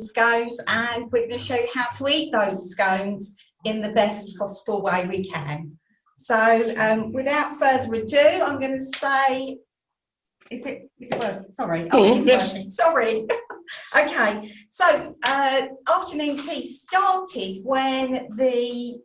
scones, and we're going to show you how to eat those scones in the best possible way we can. So without further ado, I'm going to say, is it working? Sorry. Oh, it's working. Sorry. Okay, so afternoon tea started when the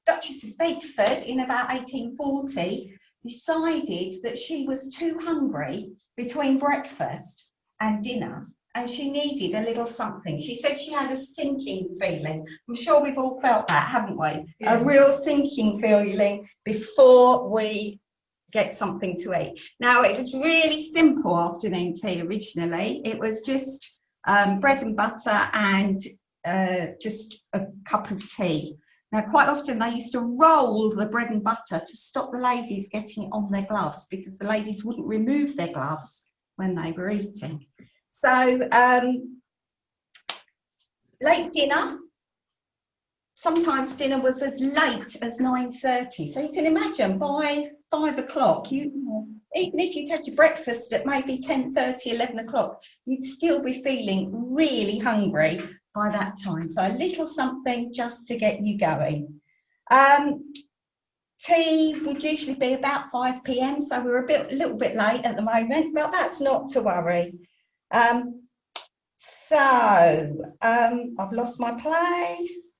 Duchess of Bedford in about 1840 decided that she was too hungry between breakfast and dinner and she needed a little something. She said she had a sinking feeling. I'm sure we've all felt that, haven't we? Yes. A real sinking feeling before we get something to eat. Now, it was really simple afternoon tea originally. It was just bread and butter and just a cup of tea. Now, quite often they used to roll the bread and butter to stop the ladies getting it on their gloves because the ladies wouldn't remove their gloves when they were eating. So, late dinner. Sometimes dinner was as late as 9:30. So you can imagine by 5 o'clock, even if you'd had your breakfast at maybe 10:30, 11 o'clock, you'd still be feeling really hungry by that time. So a little something just to get you going. Tea would usually be about 5 p.m. So we're a little bit late at the moment, but that's not to worry. I've lost my place.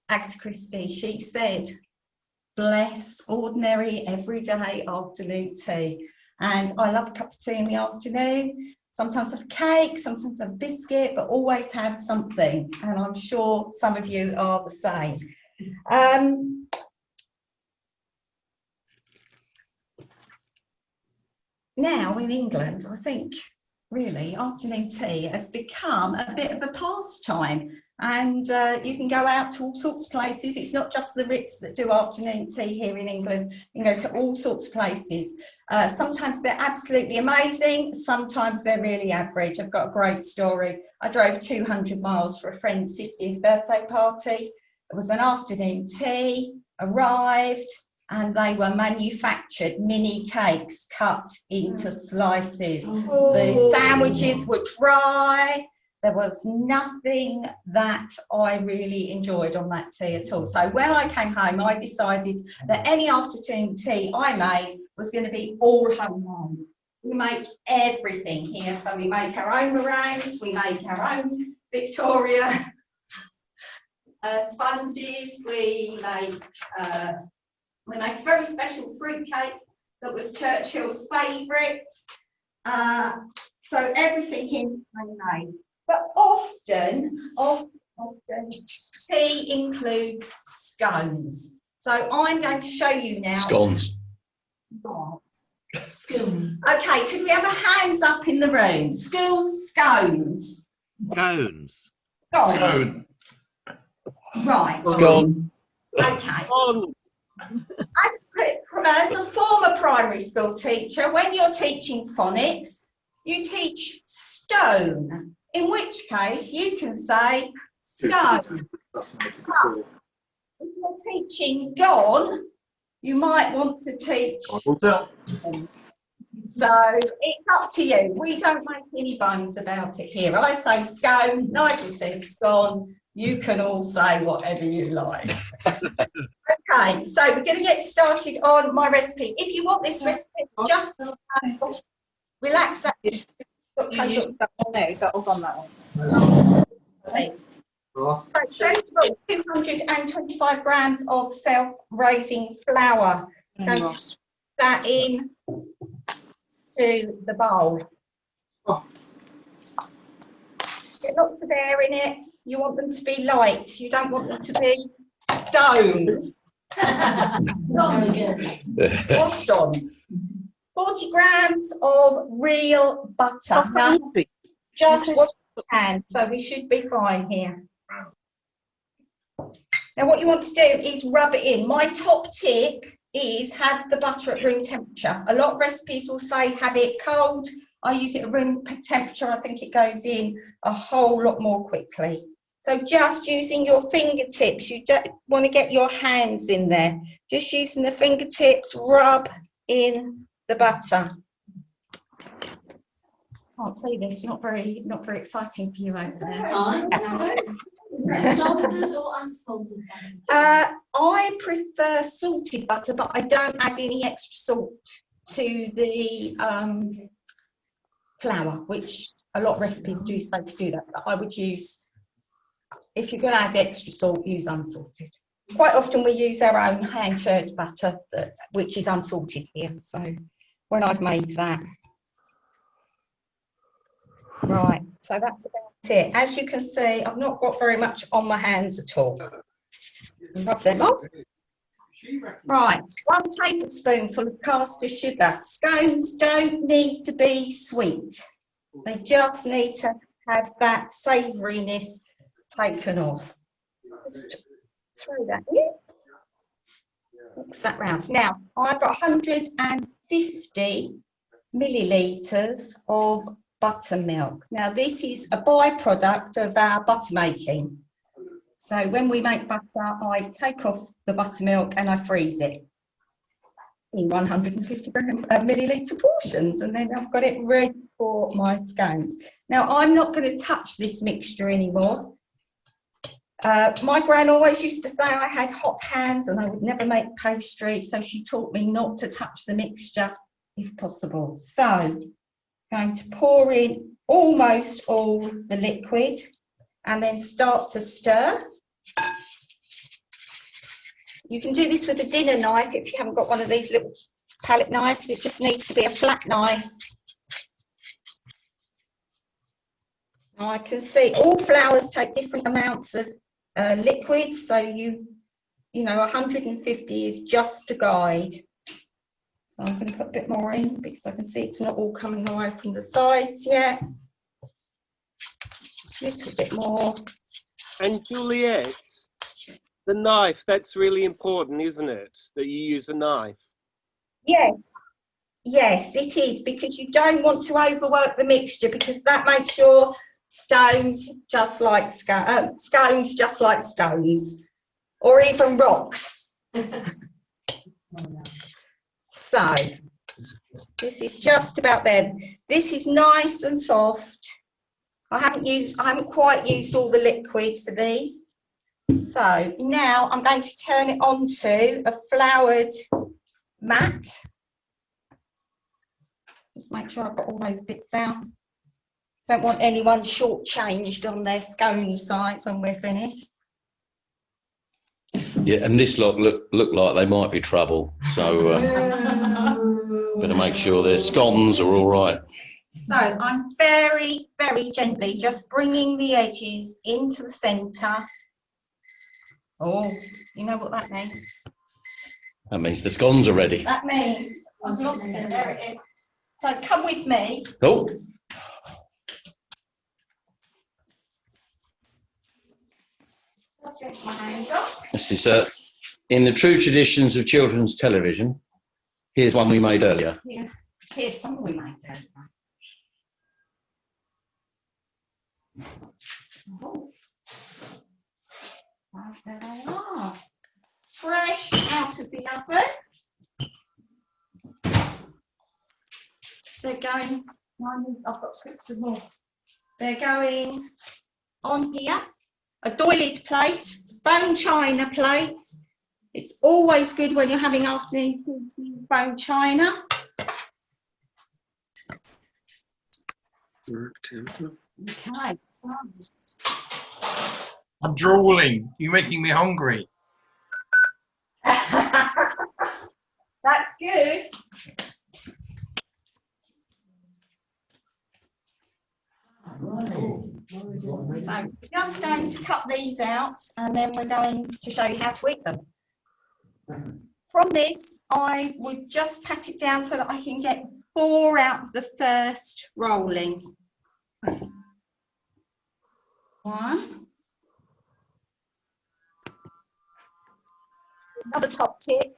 Agatha Christie, she said, bless ordinary everyday afternoon tea. And I love a cup of tea in the afternoon. Sometimes have cake, sometimes have a biscuit, but always have something. And I'm sure some of you are the same. Now in England, I think really afternoon tea has become a bit of a pastime. And you can go out to all sorts of places. It's not just the Ritz that do afternoon tea here in England. You can go to all sorts of places. Sometimes they're absolutely amazing. Sometimes they're really average. I've got a great story. I drove 200 miles for a friend's 50th birthday party. It was an afternoon tea, arrived, and they were manufactured mini cakes cut into slices. Oh. The sandwiches were dry. There was nothing that I really enjoyed on that tea at all. So when I came home, I decided that any afternoon tea I made was going to be all homemade. We make everything here. So we make our own meringues, we make our own Victoria sponges, we make a very special fruit cake that was Churchill's favourite. So everything here is homemade. But often tea includes scones. So I'm going to show you now. Scones. Scones. Okay, could we have a hands up in the room? Scones. Scones. Scones. Scone. Right. Scone. Okay. As a former primary school teacher, when you're teaching phonics, you teach stone. In which case, you can say scone. If you're teaching gone, you might want to teach. So it's up to you. We don't make any bones about it here. I say scone, Nigel says scone. You can all say whatever you like. Okay, so we're going to get started on my recipe. If you want this recipe, just relax. You used that one there, is that all on that one? Okay. So first of all, 225 grams of self-raising flour. Going to put that in to the bowl. Get lots of air in it. You want them to be light. You don't want them to be stones. Or stones. 40 grams of real butter. Now, just what you can, so we should be fine here. Now what you want to do is rub it in. My top tip is have the butter at room temperature. A lot of recipes will say have it cold. I use it at room temperature. I think it goes in a whole lot more quickly. So just using your fingertips, you don't want to get your hands in there. Just using the fingertips, rub in the butter. can't see this. Not very exciting for you over there. Is that salted or unsalted? I prefer salted butter, but I don't add any extra salt to the flour, which a lot of recipes do say to do that. But I would use, if you're going to add extra salt, use unsalted. Quite often we use our own hand-churned butter, which is unsalted here. So when I've made that. Right, so that's about it. As you can see, I've not got very much on my hands at all. Rub them off. Right, 1 tablespoonful of caster sugar. Scones don't need to be sweet. They just need to have that savouriness taken off. Just throw that in. Mix that round. Now, I've got 150 millilitres of buttermilk. Now, this is a byproduct of our butter making. So when we make butter, I take off the buttermilk and I freeze it in 150 millilitre portions, and then I've got it ready for my scones. Now, I'm not going to touch this mixture anymore. My gran always used to say I had hot hands and I would never make pastry, so she taught me not to touch the mixture if possible. So I'm going to pour in almost all the liquid and then start to stir. You can do this with a dinner knife if you haven't got one of these little palette knives. It just needs to be a flat knife. Now I can see all flours take different amounts of liquid, so you know 150 is just a guide. So I'm going to put a bit more in because I can see it's not all coming away from the sides yet. A little bit more. And Juliette, the knife, that's really important, isn't it? That you use a knife. Yeah. Yes, it is, because you don't want to overwork the mixture, because that makes your stones just like scones just like stones, or even rocks. So this is just about there. This is nice and soft. I haven't quite used all the liquid for these. So now I'm going to turn it onto a floured mat. Just make sure I've got all those bits out. Don't want anyone shortchanged on their scone size when we're finished. Yeah, and this lot look like they might be trouble. So better make sure their scones are all right. So I'm very, very gently just bringing the edges into the centre. Oh, you know what that means? That means the scones are ready. That means I've lost it. There it is. So come with me. Oh. I'll stretch my hands up. This is in the true traditions of children's television. Here's one we made earlier. Yeah. Here's some we made earlier. Oh. Right, there they are. Fresh out of the oven. They're going, I've got to cook some more. They're going on here. A doiled plate, bone china plate. It's always good when you're having afternoon tea to use bone china. Okay, so I'm drooling. You're making me hungry. that's good. So we're just going to cut these out and then we're going to show you how to eat them. From this, I would just pat it down so that I can get 4 out of the first rolling. 1. Another top tip,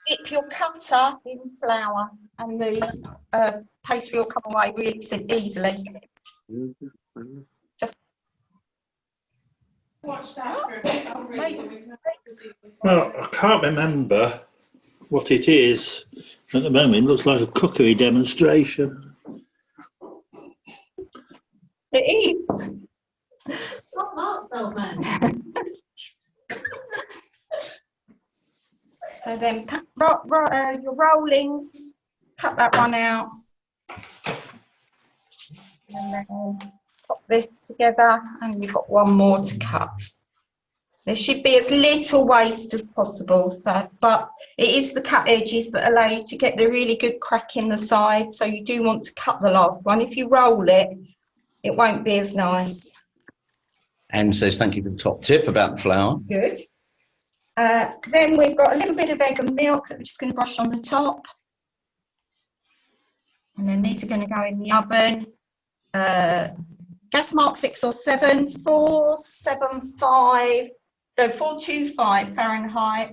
dip your cutter in flour and the pastry will come away really easily. Just watch that. Well, I can't remember what it is at the moment. It looks like a cookery demonstration. It is. Not Mark's old man. So then your rollings, cut that one out. And then pop this together, and you've got one more to cut. There should be as little waste as possible, so, but it is the cut edges that allow you to get the really good crack in the side, so you do want to cut the last one. If you roll it, it won't be as nice. Anne says thank you for the top tip about the flour. Good. Then we've got a little bit of egg and milk that we're just going to brush on the top. And then these are going to go in the oven. Gas mark 6 or 7, 425 Fahrenheit,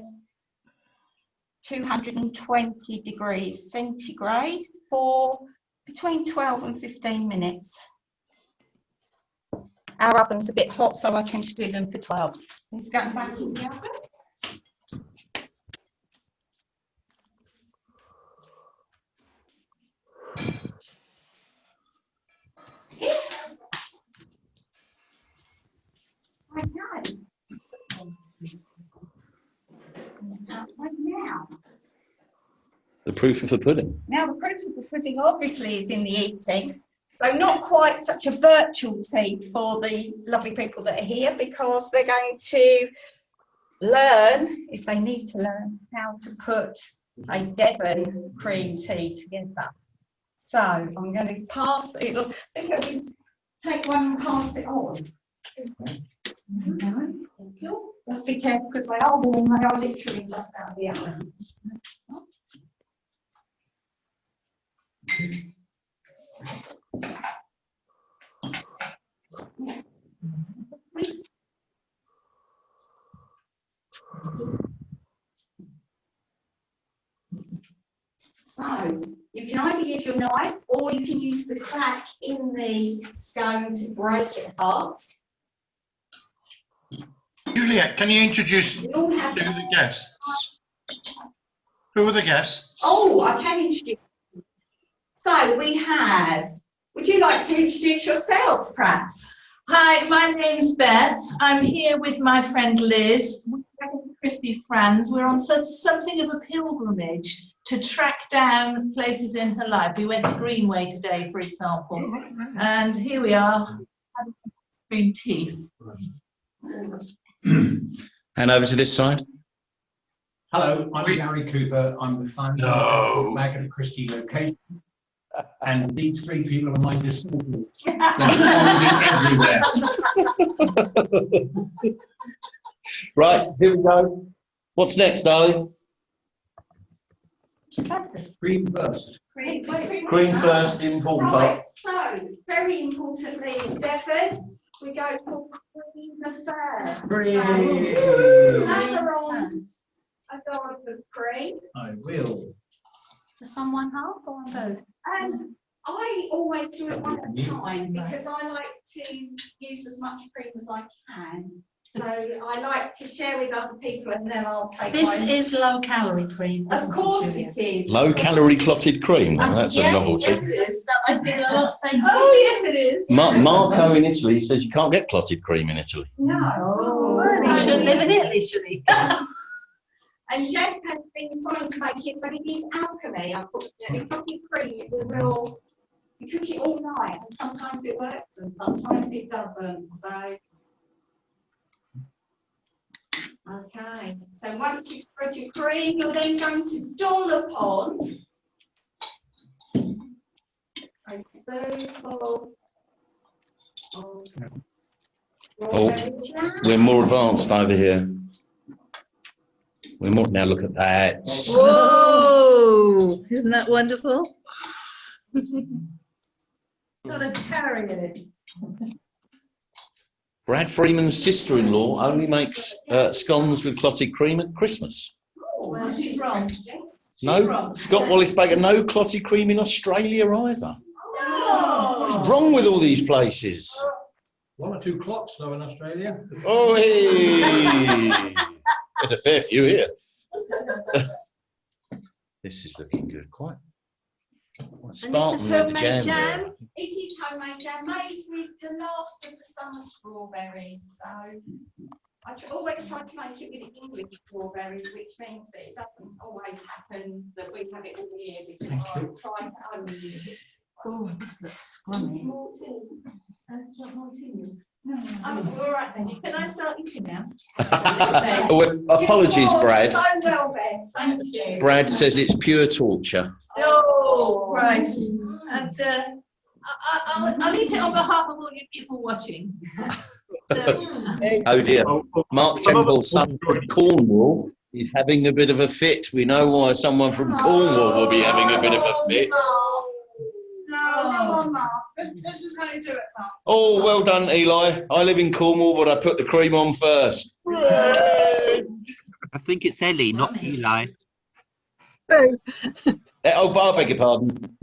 220 degrees centigrade for between 12 and 15 minutes. Our oven's a bit hot, so I tend to do them for 12. Let's go back in the oven. Now, The proof of the pudding. now the proof of the pudding obviously is in the eating. So not quite such a virtual tea for the lovely people that are here, because they're going to learn, if they need to learn, how to put a Devon cream tea together. So I'm going to pass it. I think I can take one and pass it on. Thank you. Let's be careful because they are warm. They are literally just out of the oven. So you can either use your knife or you can use the crack in the scone to break it apart. Juliette, can you introduce We all have the guests? Who are the guests? Oh, I can introduce. So we have, would you like to introduce yourselves perhaps? Hi, my name's Beth. I'm here with my friend Liz, Christy Franz. We're on something of a pilgrimage to track down places in her life. We went to Greenway today, for example, and here we are having green tea. Hand over to this side. Hello, I'm Gary Cooper. I'm the founder of Agatha Christie Location. And these three people are my disciples. Everywhere. Right, here we go. What's next, darling? Cream first. Cream first in ballpark. Right, so very importantly in Devon, we go for cream first. Cream. So lather on a dollop of cream. I will. For someone half or both? I always do it one at a time because I like to use as much cream as I can. So I like to share with other people and then I'll take This mine. is low calorie cream. Of course it is. Low calorie clotted cream. Now, that's a novelty. Yes, it is. I'd be the last thing. Oh yes it is. Marco in Italy says you can't get clotted cream in Italy. No. He shouldn't live in Italy, should he? And Jeff has been trying to make it, but it is alchemy, unfortunately. Clotted cream is a real, you cook it all night and sometimes it works and sometimes it doesn't. So okay, so once you spread your cream, you're then going to dollop on a spoonful of strawberry jam. We're more advanced over here. We're more now. Look at that. Whoa! Isn't that wonderful? Gotta carry it. Brad Freeman's sister-in-law only makes scones with clotted cream at Christmas. Oh, Well, she's wrong. No, Scott Wallace Baker, no clotted cream in Australia either. No. What's wrong with all these places? One or two clots though in Australia. Oh, hey. There's a fair few here. This is looking good, quite Spartan with the homemade jam. jam. It is homemade jam made with the last of the summer strawberries. So I always try to make it with English strawberries, which means that it doesn't always happen that we have it all year because I try to only use it. Oh, this looks scrummy. Small tea. All right then. Can I start eating now? Well, apologies, Brad. So well, Beth. Thank you. Brad says it's pure torture. Oh, right. And I'll eat it on behalf of all you people watching. Oh dear. Mark Temple's son from Cornwall is having a bit of a fit. We know why someone from Cornwall will be having a bit of a fit. No, come on, Mark. This is how you do it, Mark. Oh, well done, Eli. I live in Cornwall, but I put the cream on first. I think it's Ellie, not Eli. Oh, I beg your pardon.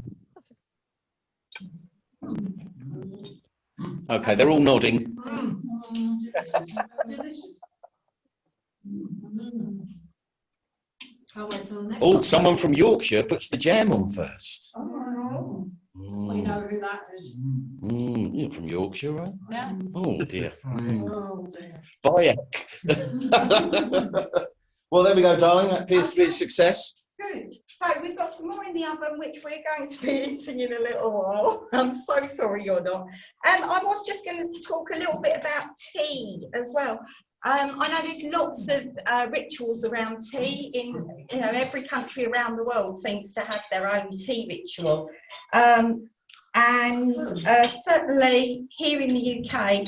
Okay, they're all nodding. Oh, someone from Yorkshire puts the jam on first. We know who that is. You're from Yorkshire, right? Yeah. Oh dear. Oh dear. Bye. Well, there we go, darling. That appears to be a success. Good. So we've got some more in the oven, which we're going to be eating in a little while. I'm so sorry you're not. I was just going to talk a little bit about tea as well. I know there's lots of rituals around tea in, every country around the world seems to have their own tea ritual. Certainly here in the UK,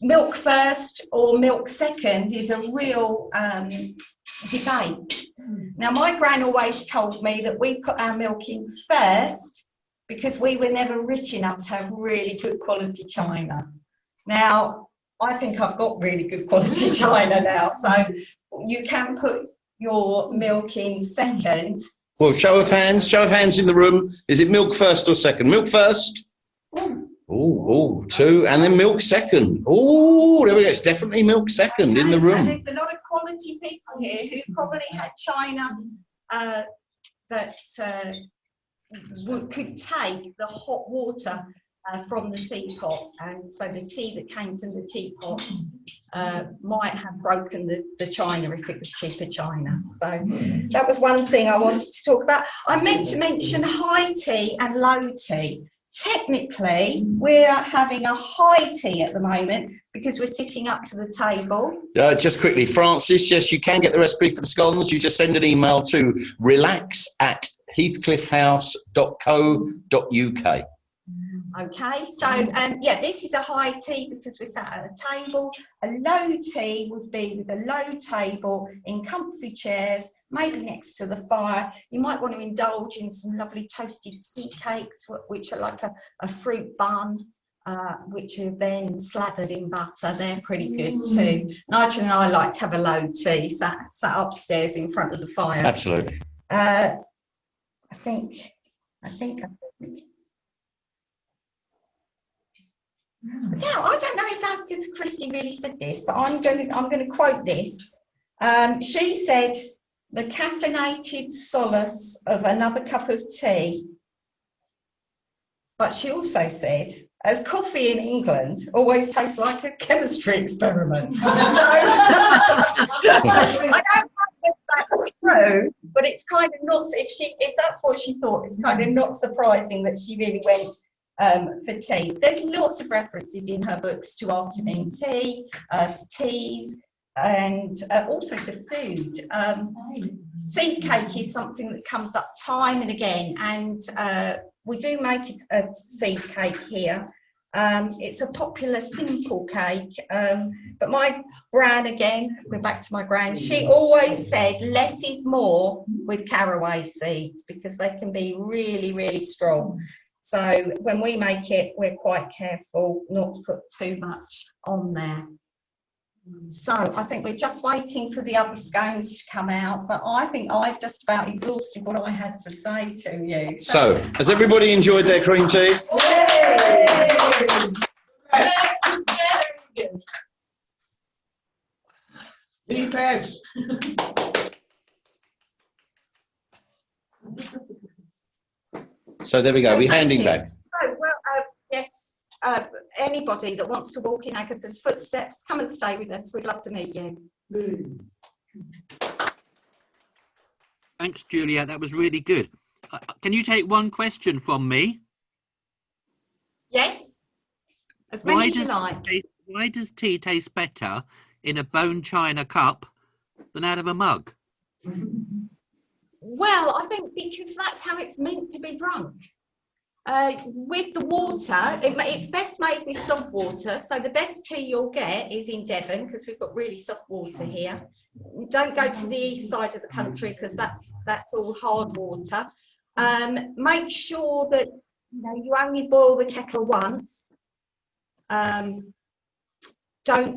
milk first or milk second is a real debate. Now, my gran always told me that we put our milk in first because we were never rich enough to have really good quality china. Now, I think I've got really good quality china now, so you can put your milk in second. Well, show of hands in the room. Is it milk first or second? Milk first. Oh, two, and then milk second. Oh, there we go. It's definitely milk second in the room. And there's a lot of quality people here who probably had china that could take the hot water from the teapot, and so the tea that came from the teapot might have broken the china if it was cheaper china. So that was one thing I wanted to talk about. I meant to mention high tea and low tea. Technically, we're having a high tea at the moment because we're sitting up to the table. Just quickly, Francis, yes, you can get the recipe for the scones. You just send an email to relax@heathcliffhouse.co.uk. Okay, so this is a high tea because we're sat at a table. A low tea would be with a low table in comfy chairs, maybe next to the fire. You might want to indulge in some lovely toasted tea cakes, which are like a fruit bun, which are then slathered in butter. They're pretty good too. Nigel and I like to have a low tea, sat upstairs in front of the fire. Absolutely. I think. Now, I don't know if Christy really said this, but I'm going to quote this. She said, "The caffeinated solace of another cup of tea." But she also said, "As coffee in England always tastes like a chemistry experiment." So I don't know if that's true, but it's kind of not. If that's what she thought, it's kind of not surprising that she really went for tea. There's lots of references in her books to afternoon tea, to teas, and also to food. Seed cake is something that comes up time and again, and we do make a seed cake here. It's a popular simple cake, but my gran, again, we're back to my gran, she always said less is more with caraway seeds because they can be really, really strong. So when we make it, we're quite careful not to put too much on there. So I think we're just waiting for the other scones to come out, but I think I've just about exhausted what I had to say to you. So, has everybody enjoyed their cream tea? The best. So there we go. We're handing back. So, well, yes, anybody that wants to walk in Agatha's footsteps, come and stay with us. We'd love to meet you. Thanks, Juliette. That was really good. Can you take one question from me? Yes, as many as you like. Why does tea taste better in a bone china cup than out of a mug? Well, I think because that's how it's meant to be drunk. With the water, it's best made with soft water. So the best tea you'll get is in Devon, because we've got really soft water here. Don't go to the east side of the country because that's all hard water. Make sure that you only boil the kettle once. Don't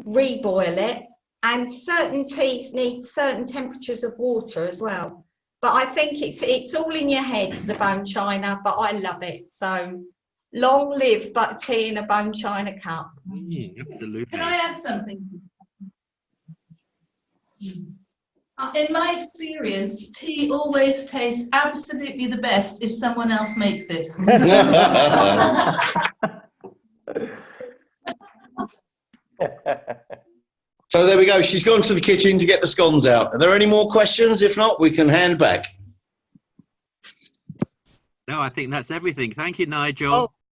reboil it. And certain teas need certain temperatures of water as well. But I think it's all in your head, the bone china, but I love it. So long live but tea in a bone china cup. Absolutely. Can I add something? In my experience, tea always tastes absolutely the best if someone else makes it. So there we go. She's gone to the kitchen to get the scones out. Are there any more questions? If not, we can hand back. No, I think that's everything. Thank you, Nigel. Oh,